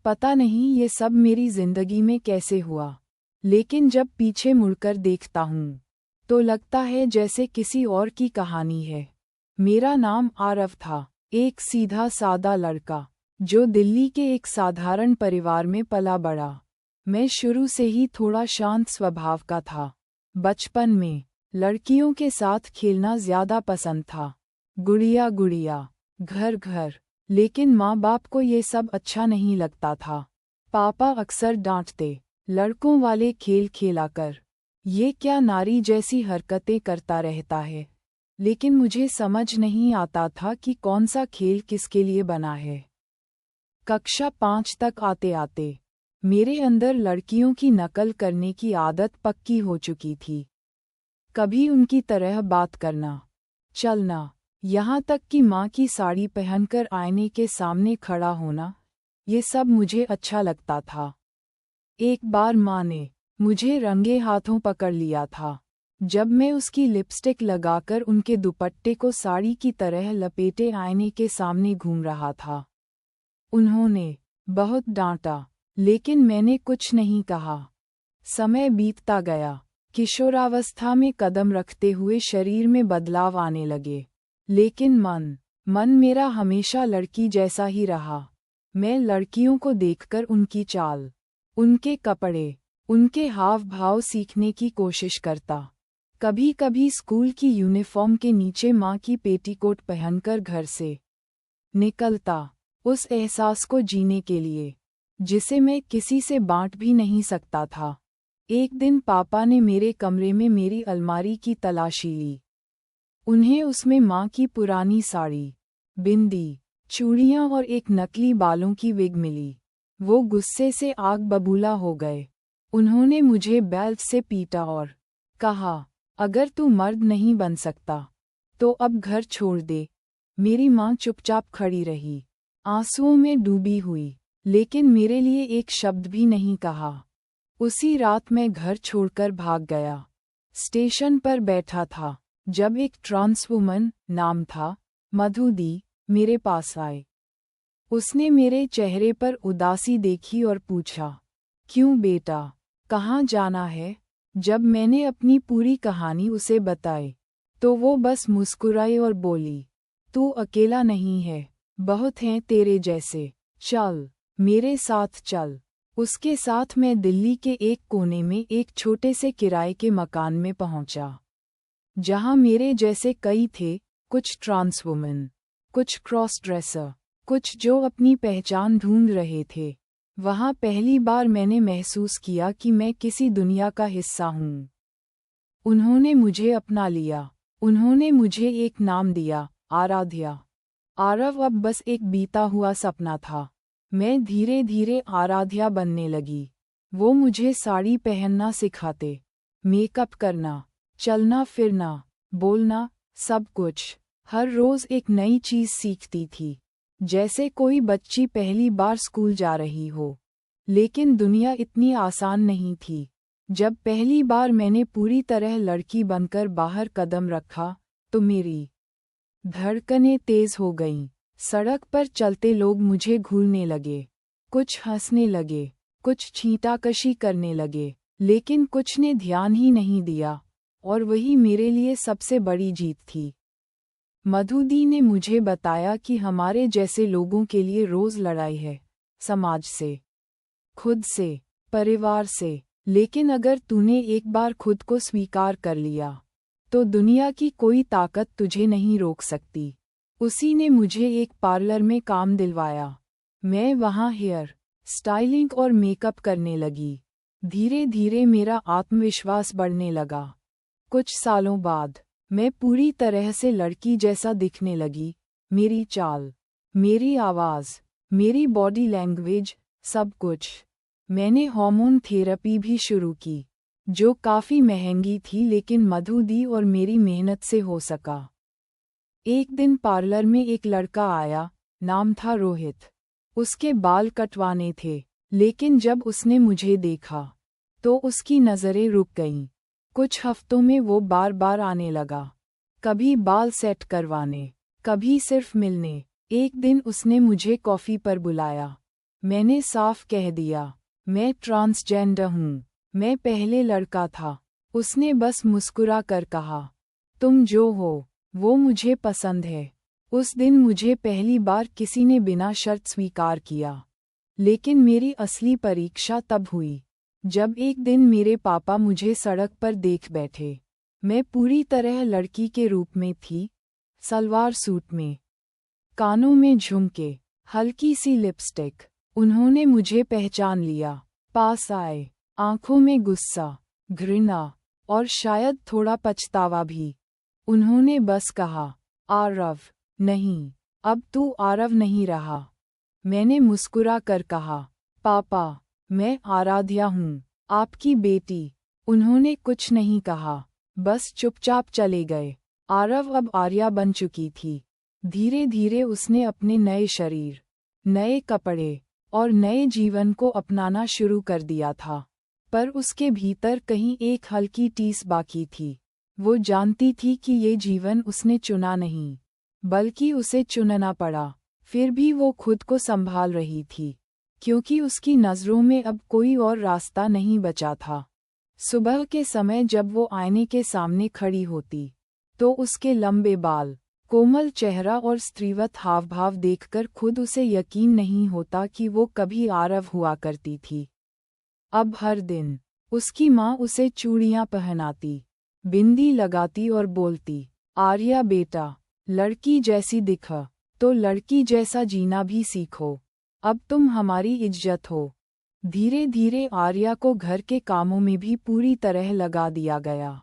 पता नहीं ये सब मेरी जिंदगी में कैसे हुआ, लेकिन जब पीछे मुड़कर देखता हूँ तो लगता है जैसे किसी और की कहानी है। मेरा नाम आरव था, एक सीधा सादा लड़का जो दिल्ली के एक साधारण परिवार में पला बड़ा। मैं शुरू से ही थोड़ा शांत स्वभाव का था। बचपन में लड़कियों के साथ खेलना ज्यादा पसंद था, गुड़िया गुड़िया, घर घर। लेकिन माँ बाप को ये सब अच्छा नहीं लगता था। पापा अक्सर डांटते, लड़कों वाले खेल खेला कर, ये क्या नारी जैसी हरकतें करता रहता है। लेकिन मुझे समझ नहीं आता था कि कौन सा खेल किसके लिए बना है। कक्षा 5 तक आते आते मेरे अंदर लड़कियों की नकल करने की आदत पक्की हो चुकी थी। कभी उनकी तरह बात करना, चलना, यहाँ तक कि माँ की साड़ी पहनकर आईने के सामने खड़ा होना, ये सब मुझे अच्छा लगता था। एक बार माँ ने मुझे रंगे हाथों पकड़ लिया था जब मैं उसकी लिपस्टिक लगाकर उनके दुपट्टे को साड़ी की तरह लपेटे आईने के सामने घूम रहा था। उन्होंने बहुत डांटा, लेकिन मैंने कुछ नहीं कहा। समय बीतता गया, किशोरावस्था में कदम रखते हुए शरीर में बदलाव आने लगे, लेकिन मन मेरा हमेशा लड़की जैसा ही रहा। मैं लड़कियों को देखकर उनकी चाल, उनके कपड़े, उनके हाव भाव सीखने की कोशिश करता। कभी कभी स्कूल की यूनिफॉर्म के नीचे माँ की पेटीकोट पहनकर घर से निकलता, उस एहसास को जीने के लिए जिसे मैं किसी से बांट भी नहीं सकता था। एक दिन पापा ने मेरे कमरे में मेरी अलमारी की तलाशी ली। उन्हें उसमें माँ की पुरानी साड़ी, बिंदी, चूड़ियाँ और एक नकली बालों की विग मिली। वो गुस्से से आग बबूला हो गए। उन्होंने मुझे बेल्ट से पीटा और कहा, अगर तू मर्द नहीं बन सकता तो अब घर छोड़ दे। मेरी माँ चुपचाप खड़ी रही, आंसुओं में डूबी हुई, लेकिन मेरे लिए एक शब्द भी नहीं कहा। उसी रात मैं घर छोड़कर भाग गया। स्टेशन पर बैठा था जब एक ट्रांस वुमन, नाम था मधु दी, मेरे पास आए। उसने मेरे चेहरे पर उदासी देखी और पूछा, क्यों बेटा, कहाँ जाना है? जब मैंने अपनी पूरी कहानी उसे बताई तो वो बस मुस्कुराई और बोली, तू अकेला नहीं है, बहुत हैं तेरे जैसे, चल मेरे साथ चल। उसके साथ मैं दिल्ली के एक कोने में एक छोटे से किराए के मकान में पहुंचा, जहां मेरे जैसे कई थे, कुछ ट्रांस वुमेन, कुछ क्रॉस ड्रेसर, कुछ जो अपनी पहचान ढूंढ रहे थे। वहां पहली बार मैंने महसूस किया कि मैं किसी दुनिया का हिस्सा हूं। उन्होंने मुझे अपना लिया। उन्होंने मुझे एक नाम दिया, आराध्या। आरव अब बस एक बीता हुआ सपना था। मैं धीरे धीरे आराध्या बनने लगी। वो मुझे साड़ी पहनना सिखाते, मेकअप करना, चलना फिरना, बोलना, सब कुछ। हर रोज एक नई चीज सीखती थी, जैसे कोई बच्ची पहली बार स्कूल जा रही हो। लेकिन दुनिया इतनी आसान नहीं थी। जब पहली बार मैंने पूरी तरह लड़की बनकर बाहर कदम रखा तो मेरी धड़कनें तेज हो गईं। सड़क पर चलते लोग मुझे घूरने लगे, कुछ हंसने लगे, कुछ छींटाकशी करने लगे, लेकिन कुछ ने ध्यान ही नहीं दिया, और वही मेरे लिए सबसे बड़ी जीत थी। मधु दी ने मुझे बताया कि हमारे जैसे लोगों के लिए रोज लड़ाई है, समाज से, खुद से, परिवार से, लेकिन अगर तूने एक बार खुद को स्वीकार कर लिया तो दुनिया की कोई ताकत तुझे नहीं रोक सकती। उसी ने मुझे एक पार्लर में काम दिलवाया। मैं वहाँ हेयर स्टाइलिंग और मेकअप करने लगी। धीरे धीरे मेरा आत्मविश्वास बढ़ने लगा। कुछ सालों बाद मैं पूरी तरह से लड़की जैसा दिखने लगी। मेरी चाल, मेरी आवाज़, मेरी बॉडी लैंग्वेज, सब कुछ। मैंने हार्मोन थेरेपी भी शुरू की, जो काफ़ी महंगी थी, लेकिन मधु दी और मेरी मेहनत से हो सका। एक दिन पार्लर में एक लड़का आया, नाम था रोहित। उसके बाल कटवाने थे, लेकिन जब उसने मुझे देखा तो उसकी नज़रें रुक गईं। कुछ हफ्तों में वो बार बार आने लगा, कभी बाल सेट करवाने, कभी सिर्फ मिलने। एक दिन उसने मुझे कॉफ़ी पर बुलाया। मैंने साफ कह दिया, मैं ट्रांसजेंडर हूँ। मैं पहले लड़का था। उसने बस मुस्कुरा कर कहा, तुम जो हो वो मुझे पसंद है। उस दिन मुझे पहली बार किसी ने बिना शर्त स्वीकार किया। लेकिन मेरी असली परीक्षा तब हुई जब एक दिन मेरे पापा मुझे सड़क पर देख बैठे। मैं पूरी तरह लड़की के रूप में थी, सलवार सूट में, कानों में झुमके, हल्की सी लिपस्टिक। उन्होंने मुझे पहचान लिया, पास आए, आंखों में गुस्सा, घृणा और शायद थोड़ा पछतावा भी। उन्होंने बस कहा, आरव, नहीं, अब तू आरव नहीं रहा। मैंने मुस्कुरा कर कहा, पापा, मैं आराध्या हूँ, आपकी बेटी। उन्होंने कुछ नहीं कहा, बस चुपचाप चले गए। आरव अब आर्या बन चुकी थी। धीरे धीरे उसने अपने नए शरीर, नए कपड़े और नए जीवन को अपनाना शुरू कर दिया था। पर उसके भीतर कहीं एक हल्की टीस बाकी थी। वो जानती थी कि ये जीवन उसने चुना नहीं, बल्कि उसे चुनना पड़ा। फिर भी वो खुद को संभाल रही थी, क्योंकि उसकी नज़रों में अब कोई और रास्ता नहीं बचा था। सुबह के समय जब वो आईने के सामने खड़ी होती, तो उसके लंबे बाल, कोमल चेहरा और स्त्रीवत हावभाव देखकर खुद उसे यकीन नहीं होता कि वो कभी आरव हुआ करती थी। अब हर दिन उसकी माँ उसे चूड़ियाँ पहनाती, बिंदी लगाती और बोलती, आर्या बेटा, लड़की जैसी दिख, तो लड़की जैसा जीना भी सीखो। अब तुम हमारी इज्जत हो। धीरे धीरे आर्या को घर के कामों में भी पूरी तरह लगा दिया गया।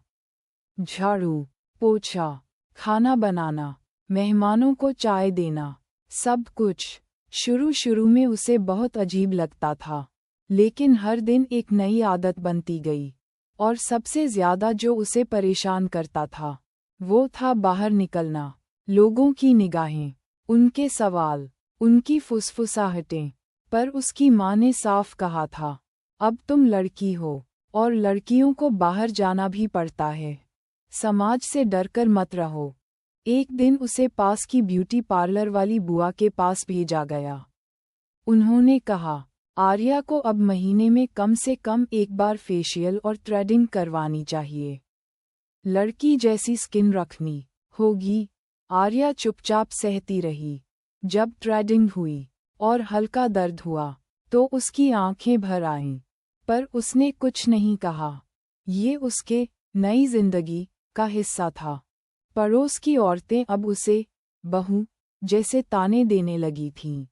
झाड़ू, पोछा, खाना बनाना, मेहमानों को चाय देना, सब कुछ। शुरू में उसे बहुत अजीब लगता था, लेकिन हर दिन एक नई आदत बनती गई। और सबसे ज्यादा जो उसे परेशान करता था, वो था बाहर निकलना, लोगों की निगाहें, उनके सवाल, उनकी फुसफुसाहटें। पर उसकी माँ ने साफ कहा था, अब तुम लड़की हो, और लड़कियों को बाहर जाना भी पड़ता है। समाज से डरकर मत रहो। एक दिन उसे पास की ब्यूटी पार्लर वाली बुआ के पास भेजा गया। उन्होंने कहा, आर्या को अब महीने में कम से कम एक बार फेशियल और थ्रेडिंग करवानी चाहिए। लड़की जैसी स्किन रखनी होगी। आर्या चुपचाप सहती रही। जब थ्रेडिंग हुई और हल्का दर्द हुआ, तो उसकी आंखें भर आईं, पर उसने कुछ नहीं कहा। ये उसके नई जिंदगी का हिस्सा था। पड़ोस की औरतें अब उसे बहू जैसे ताने देने लगी थीं।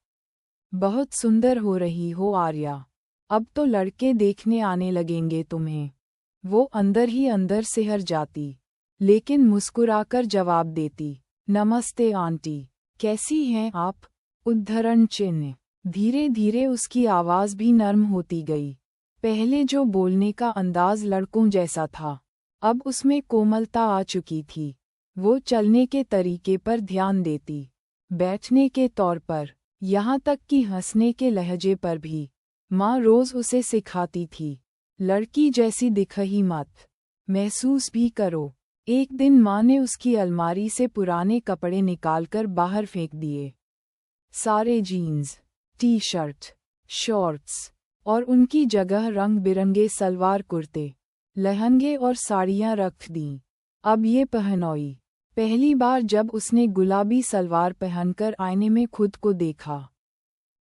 बहुत सुंदर हो रही हो आर्या, अब तो लड़के देखने आने लगेंगे तुम्हें। वो अंदर ही अंदर सिहर जाती, लेकिन मुस्कुराकर जवाब देती, नमस्ते आंटी, कैसी हैं आप? उद्धरण चिन्ह। धीरे धीरे उसकी आवाज़ भी नर्म होती गई। पहले जो बोलने का अंदाज लड़कों जैसा था, अब उसमें कोमलता आ चुकी थी। वो चलने के तरीके पर ध्यान देती, बैठने के तौर पर, यहाँ तक कि हंसने के लहजे पर भी। माँ रोज़ उसे सिखाती थी, लड़की जैसी दिख ही मत, महसूस भी करो। एक दिन माँ ने उसकी अलमारी से पुराने कपड़े निकालकर बाहर फेंक दिए। सारे जीन्स, टी शर्ट, शॉर्ट्स, और उनकी जगह रंग बिरंगे सलवार कुर्ते, लहंगे और साड़ियाँ रख दीं। अब ये पहनोई। पहली बार जब उसने गुलाबी सलवार पहनकर आईने में खुद को देखा,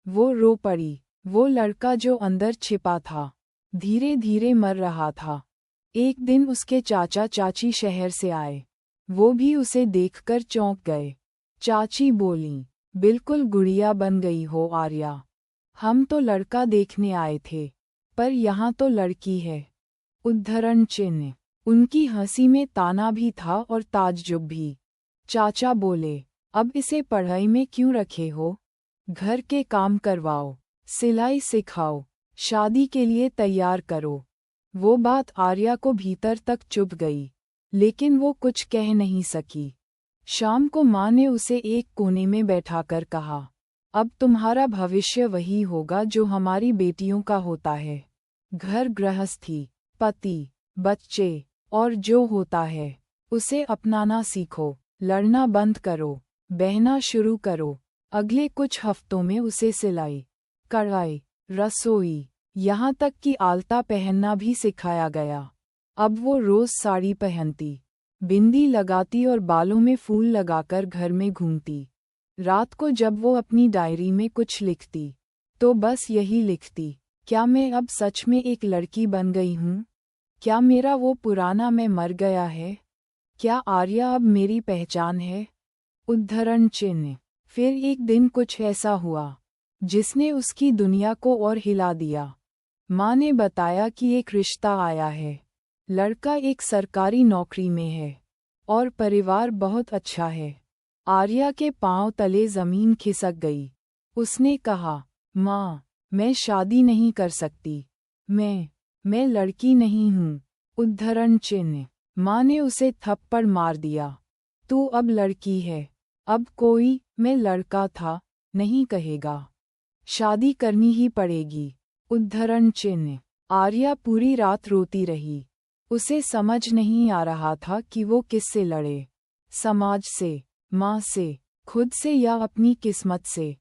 वो रो पड़ी। वो लड़का जो अंदर छिपा था, धीरे धीरे मर रहा था। एक दिन उसके चाचा चाची शहर से आए। वो भी उसे देखकर चौंक गए। चाची बोलीं, बिल्कुल गुड़िया बन गई हो आर्या। हम तो लड़का देखने आए थे, पर यहाँ तो लड़की है। उद्धरण चिन्ह। उनकी हंसी में ताना भी था और ताज्जुब भी। चाचा बोले, अब इसे पढ़ाई में क्यों रखे हो? घर के काम करवाओ, सिलाई सिखाओ, शादी के लिए तैयार करो। वो बात आर्या को भीतर तक चुभ गई, लेकिन वो कुछ कह नहीं सकी। शाम को माँ ने उसे एक कोने में बैठाकर कहा, अब तुम्हारा भविष्य वही होगा जो हमारी बेटियों का होता है। घर गृहस्थी, पति, बच्चे, और जो होता है, उसे अपनाना सीखो। लड़ना बंद करो, बहना शुरू करो। अगले कुछ हफ्तों में उसे सिलाई, कढ़ाई रसोई, यहाँ तक कि आलता पहनना भी सिखाया गया। अब वो रोज साड़ी पहनती, बिंदी लगाती और बालों में फूल लगाकर घर में घूमती। रात को जब वो अपनी डायरी में कुछ लिखती, तो बस यही लिखती, क्या मैं अब सच में एक लड़की बन गई हूँ? क्या मेरा वो पुराना मैं मर गया है? क्या आर्या अब मेरी पहचान है? उद्धरण चिन्ह। फिर एक दिन कुछ ऐसा हुआ जिसने उसकी दुनिया को और हिला दिया। माँ ने बताया कि एक रिश्ता आया है। लड़का एक सरकारी नौकरी में है और परिवार बहुत अच्छा है। आर्या के पांव तले जमीन खिसक गई। उसने कहा, माँ, मैं शादी नहीं कर सकती। मैं लड़की नहीं हूँ। उद्धरण चिन्ह। माँ ने उसे थप्पड़ मार दिया। तू अब लड़की है। अब कोई मैं लड़का था नहीं कहेगा। शादी करनी ही पड़ेगी। उद्धरण चिन्ह। आर्या पूरी रात रोती रही। उसे समझ नहीं आ रहा था कि वो किससे लड़े, समाज से, माँ से, खुद से या अपनी किस्मत से।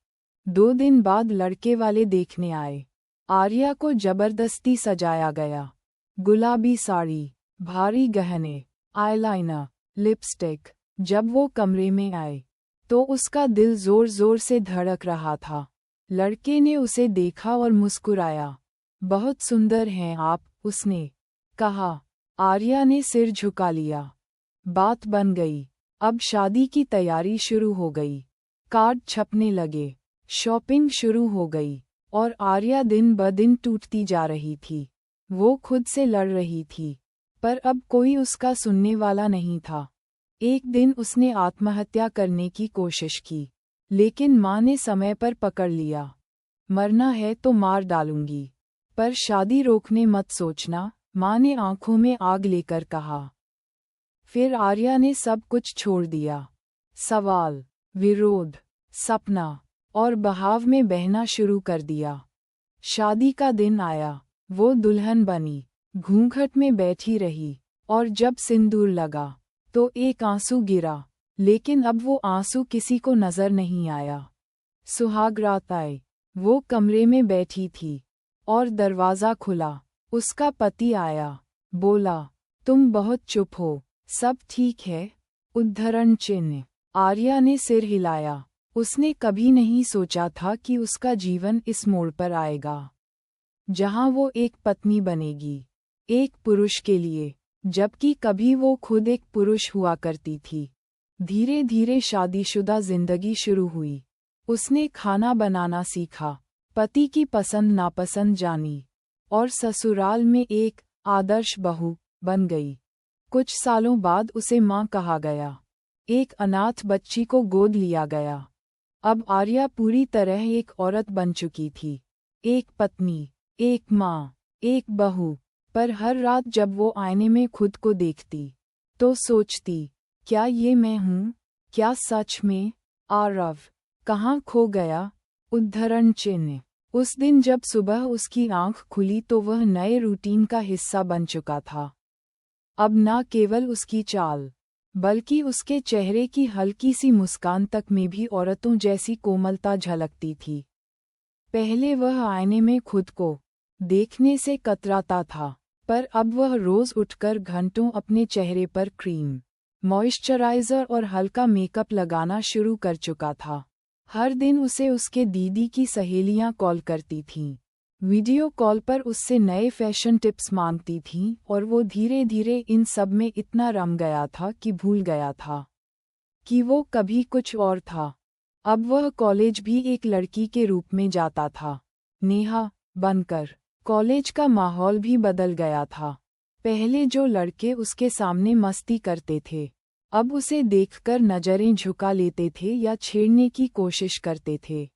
2 दिन बाद लड़के वाले देखने आए। आर्या को जबरदस्ती सजाया गया। गुलाबी साड़ी, भारी गहने, आईलाइनर, लिपस्टिक। जब वो कमरे में आए तो उसका दिल जोर जोर से धड़क रहा था। लड़के ने उसे देखा और मुस्कुराया। बहुत सुंदर हैं आप, उसने कहा। आर्या ने सिर झुका लिया। बात बन गई। अब शादी की तैयारी शुरू हो गई। कार्ड छपने लगे, शॉपिंग शुरू हो गई और आर्या दिन ब दिन टूटती जा रही थी। वो खुद से लड़ रही थी, पर अब कोई उसका सुनने वाला नहीं था। एक दिन उसने आत्महत्या करने की कोशिश की, लेकिन माँ ने समय पर पकड़ लिया। मरना है तो मार डालूंगी, पर शादी रोकने मत सोचना, माँ ने आंखों में आग लेकर कहा। फिर आर्या ने सब कुछ छोड़ दिया। सवाल, विरोध, सपना और बहाव में बहना शुरू कर दिया। शादी का दिन आया। वो दुल्हन बनी, घूंघट में बैठी रही और जब सिंदूर लगा तो एक आंसू गिरा, लेकिन अब वो आंसू किसी को नजर नहीं आया। सुहाग रात आई। वो कमरे में बैठी थी और दरवाज़ा खुला। उसका पति आया। बोला, तुम बहुत चुप हो, सब ठीक है? उद्धरण चिन्ह। आर्या ने सिर हिलाया। उसने कभी नहीं सोचा था कि उसका जीवन इस मोड़ पर आएगा, जहां वो एक पत्नी बनेगी, एक पुरुष के लिए, जबकि कभी वो खुद एक पुरुष हुआ करती थी। धीरे धीरे शादीशुदा जिंदगी शुरू हुई। उसने खाना बनाना सीखा, पति की पसंद नापसंद जानी और ससुराल में एक आदर्श बहू बन गई। कुछ सालों बाद उसे माँ कहा गया। एक अनाथ बच्ची को गोद लिया गया। अब आर्या पूरी तरह एक औरत बन चुकी थी, एक पत्नी, एक माँ, एक बहू। पर हर रात जब वो आईने में खुद को देखती, तो सोचती, क्या ये मैं हूँ? क्या सच में? आरव कहाँ खो गया? उद्धरण चिन्ह। उस दिन जब सुबह उसकी आंख खुली तो वह नए रूटीन का हिस्सा बन चुका था। अब न केवल उसकी चाल, बल्कि उसके चेहरे की हल्की सी मुस्कान तक में भी औरतों जैसी कोमलता झलकती थी। पहले वह आईने में खुद को देखने से कतराता था, पर अब वह रोज उठकर घंटों अपने चेहरे पर क्रीम, मॉइस्चराइज़र और हल्का मेकअप लगाना शुरू कर चुका था। हर दिन उसे उसके दीदी की सहेलियां कॉल करती थीं। वीडियो कॉल पर उससे नए फैशन टिप्स मांगती थीं और वो धीरे धीरे इन सब में इतना रम गया था कि भूल गया था कि वो कभी कुछ और था। अब वह कॉलेज भी एक लड़की के रूप में जाता था, नेहा बनकर। कॉलेज का माहौल भी बदल गया था। पहले जो लड़के उसके सामने मस्ती करते थे, अब उसे देखकर नजरें झुका लेते थे या छेड़ने की कोशिश करते थे।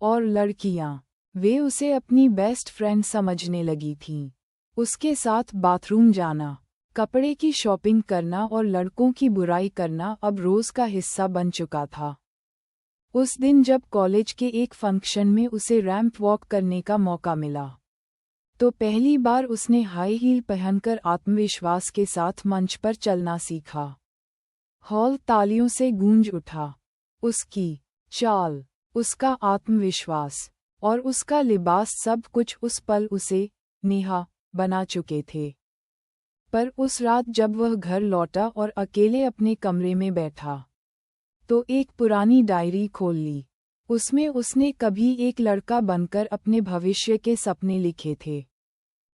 और लड़कियां, वे उसे अपनी बेस्ट फ्रेंड समझने लगी थीं। उसके साथ बाथरूम जाना, कपड़े की शॉपिंग करना और लड़कों की बुराई करना अब रोज का हिस्सा बन चुका था। उस दिन जब कॉलेज के एक फंक्शन में उसे रैंप वॉक करने का मौका मिला, तो पहली बार उसने हाई हील पहनकर आत्मविश्वास के साथ मंच पर चलना सीखा। हॉल तालियों से गूंज उठा। उसकी चाल, उसका आत्मविश्वास, और उसका लिबास सब कुछ उस पल उसे नेहा बना चुके थे। पर उस रात जब वह घर लौटा और अकेले अपने कमरे में बैठा, तो एक पुरानी डायरी खोल ली। उसमें उसने कभी एक लड़का बनकर अपने भविष्य के सपने लिखे थे।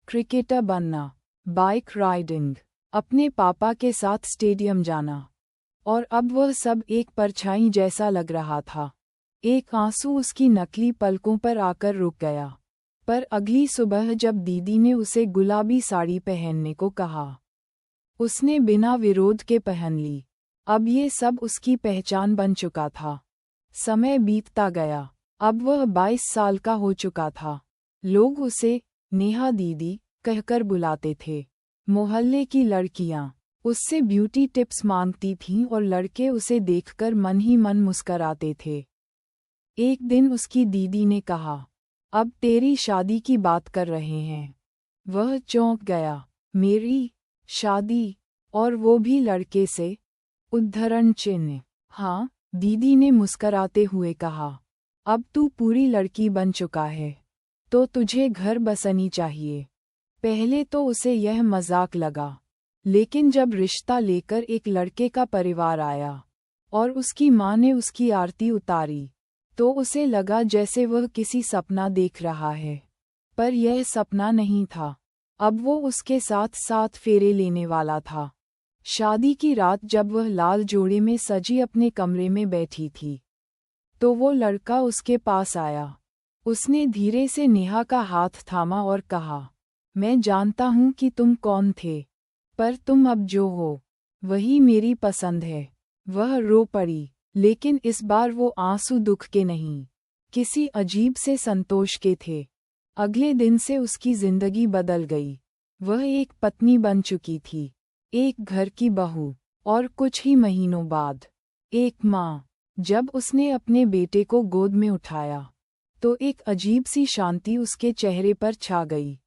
क्रिकेटर बनना, बाइक राइडिंग, अपने पापा के साथ स्टेडियम जाना। और अब वह सब एक परछाई जैसा लग रहा था। एक आंसू उसकी नकली पलकों पर आकर रुक गया। पर अगली सुबह जब दीदी ने उसे गुलाबी साड़ी पहनने को कहा, उसने बिना विरोध के पहन ली। अब ये सब उसकी पहचान बन चुका था। समय बीतता गया। अब वह 22 साल का हो चुका था। लोग उसे नेहा दीदी कहकर बुलाते थे। मोहल्ले की लड़कियां उससे ब्यूटी टिप्स मांगती थीं और लड़के उसे देखकर मन ही मन मुस्कराते थे। एक दिन उसकी दीदी ने कहा, अब तेरी शादी की बात कर रहे हैं। वह चौंक गया। मेरी शादी? और वो भी लड़के से? उद्धरण चिन्ह। हाँ, दीदी ने मुस्कराते हुए कहा, अब तू पूरी लड़की बन चुका है, तो तुझे घर बसानी चाहिए। पहले तो उसे यह मजाक लगा, लेकिन जब रिश्ता लेकर एक लड़के का परिवार आया और उसकी माँ ने उसकी आरती उतारी, तो उसे लगा जैसे वह किसी सपना देख रहा है। पर यह सपना नहीं था। अब वो उसके साथ 7 फेरे लेने वाला था। शादी की रात जब वह लाल जोड़े में सजी अपने कमरे में बैठी थी, तो वो लड़का उसके पास आया। उसने धीरे से नेहा का हाथ थामा और कहा, मैं जानता हूँ कि तुम कौन थे, पर तुम अब जो हो, वही मेरी पसंद है। वह रो पड़ी, लेकिन इस बार वो आंसू दुख के नहीं, किसी अजीब से संतोष के थे। अगले दिन से उसकी जिंदगी बदल गई। वह एक पत्नी बन चुकी थी, एक घर की बहू, और कुछ ही महीनों बाद एक माँ। जब उसने अपने बेटे को गोद में उठाया, तो एक अजीब सी शांति उसके चेहरे पर छा गई।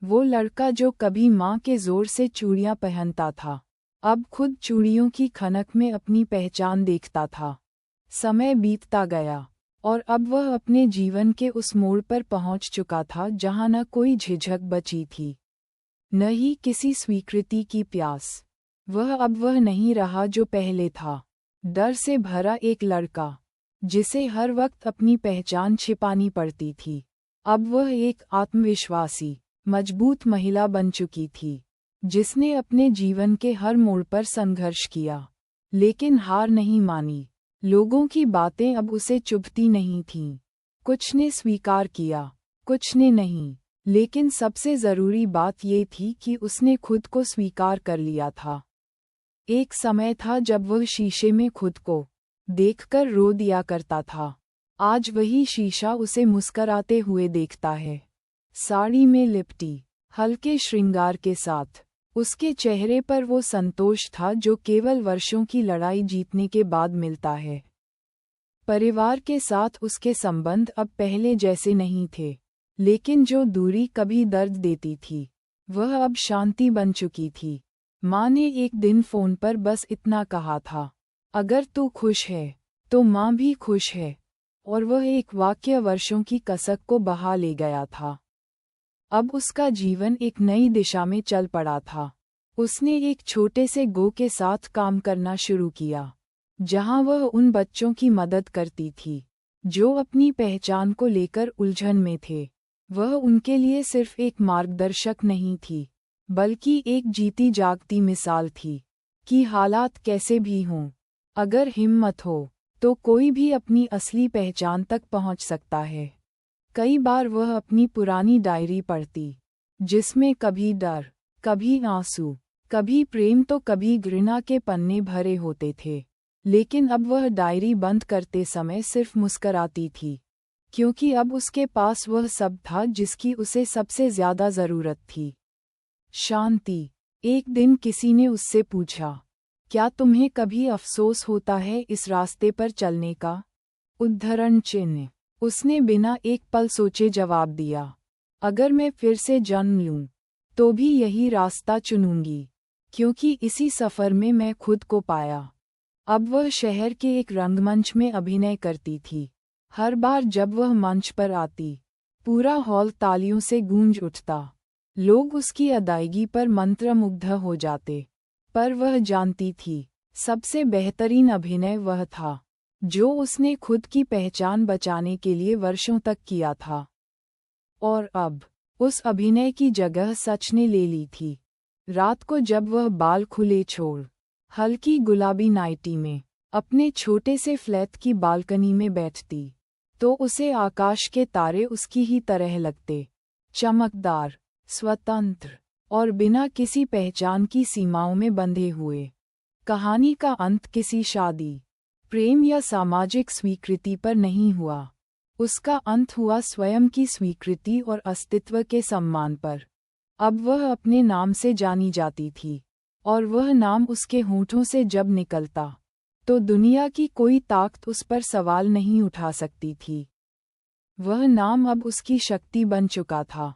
वो लड़का जो कभी माँ के जोर से चूड़ियाँ पहनता था, अब खुद चूड़ियों की खनक में अपनी पहचान देखता था। समय बीतता गया, और अब वह अपने जीवन के उस मोड़ पर पहुंच चुका था जहां न कोई झिझक बची थी, न ही किसी स्वीकृति की प्यास। वह नहीं रहा जो पहले था, डर से भरा एक लड़का, जिसे हर वक्त अपनी पहचान छिपानी पड़ती थी। अब वह एक आत्मविश्वासी, मजबूत महिला बन चुकी थी, जिसने अपने जीवन के हर मोड़ पर संघर्ष किया, लेकिन हार नहीं मानी। लोगों की बातें अब उसे चुभती नहीं थीं। कुछ ने स्वीकार किया, कुछ ने नहीं, लेकिन सबसे ज़रूरी बात ये थी कि उसने खुद को स्वीकार कर लिया था। एक समय था जब वह शीशे में खुद को देखकर रो दिया करता था। आज वही शीशा उसे मुस्कराते हुए देखता है, साड़ी में लिपटी, हल्के श्रृंगार के साथ। उसके चेहरे पर वो संतोष था जो केवल वर्षों की लड़ाई जीतने के बाद मिलता है। परिवार के साथ उसके संबंध अब पहले जैसे नहीं थे, लेकिन जो दूरी कभी दर्द देती थी, वह अब शांति बन चुकी थी। माँ ने एक दिन फोन पर बस इतना कहा था, अगर तू खुश है, तो माँ भी खुश है। और वह एक वाक्य वर्षों की कसक को बहा ले गया था। अब उसका जीवन एक नई दिशा में चल पड़ा था। उसने एक छोटे से गो के साथ काम करना शुरू किया, जहां वह उन बच्चों की मदद करती थी, जो अपनी पहचान को लेकर उलझन में थे। वह उनके लिए सिर्फ एक मार्गदर्शक नहीं थी, बल्कि एक जीती जागती मिसाल थी, कि हालात कैसे भी हों, अगर हिम्मत हो, तो कोई भी अपनी असली पहचान तक पहुंच सकता है। कई बार वह अपनी पुरानी डायरी पढ़ती, जिसमें कभी डर, कभी आंसू, कभी प्रेम तो कभी घृणा के पन्ने भरे होते थे। लेकिन अब वह डायरी बंद करते समय सिर्फ मुस्कराती थी, क्योंकि अब उसके पास वह सब था जिसकी उसे सबसे ज्यादा जरूरत थी, शांति। एक दिन किसी ने उससे पूछा, क्या तुम्हें कभी अफसोस होता है इस रास्ते पर चलने का? उद्धरण चिन्ह। उसने बिना एक पल सोचे जवाब दिया, अगर मैं फिर से जन्म लूं, तो भी यही रास्ता चुनूंगी, क्योंकि इसी सफर में मैं खुद को पाया। अब वह शहर के एक रंगमंच में अभिनय करती थी। हर बार जब वह मंच पर आती, पूरा हॉल तालियों से गूंज उठता। लोग उसकी अदायगी पर मंत्रमुग्ध हो जाते। पर वह जानती थी, सबसे बेहतरीन अभिनय वह था जो उसने खुद की पहचान बचाने के लिए वर्षों तक किया था। और अब उस अभिनय की जगह सच ने ले ली थी। रात को जब वह बाल खुले छोड़ हल्की गुलाबी नाइटी में अपने छोटे से फ्लैट की बालकनी में बैठती, तो उसे आकाश के तारे उसकी ही तरह लगते, चमकदार, स्वतंत्र और बिना किसी पहचान की सीमाओं में बंधे हुए। कहानी का अंत किसी शादी, प्रेम या सामाजिक स्वीकृति पर नहीं हुआ। उसका अंत हुआ स्वयं की स्वीकृति और अस्तित्व के सम्मान पर। अब वह अपने नाम से जानी जाती थी, और वह नाम उसके होठों से जब निकलता, तो दुनिया की कोई ताकत उस पर सवाल नहीं उठा सकती थी। वह नाम अब उसकी शक्ति बन चुका था।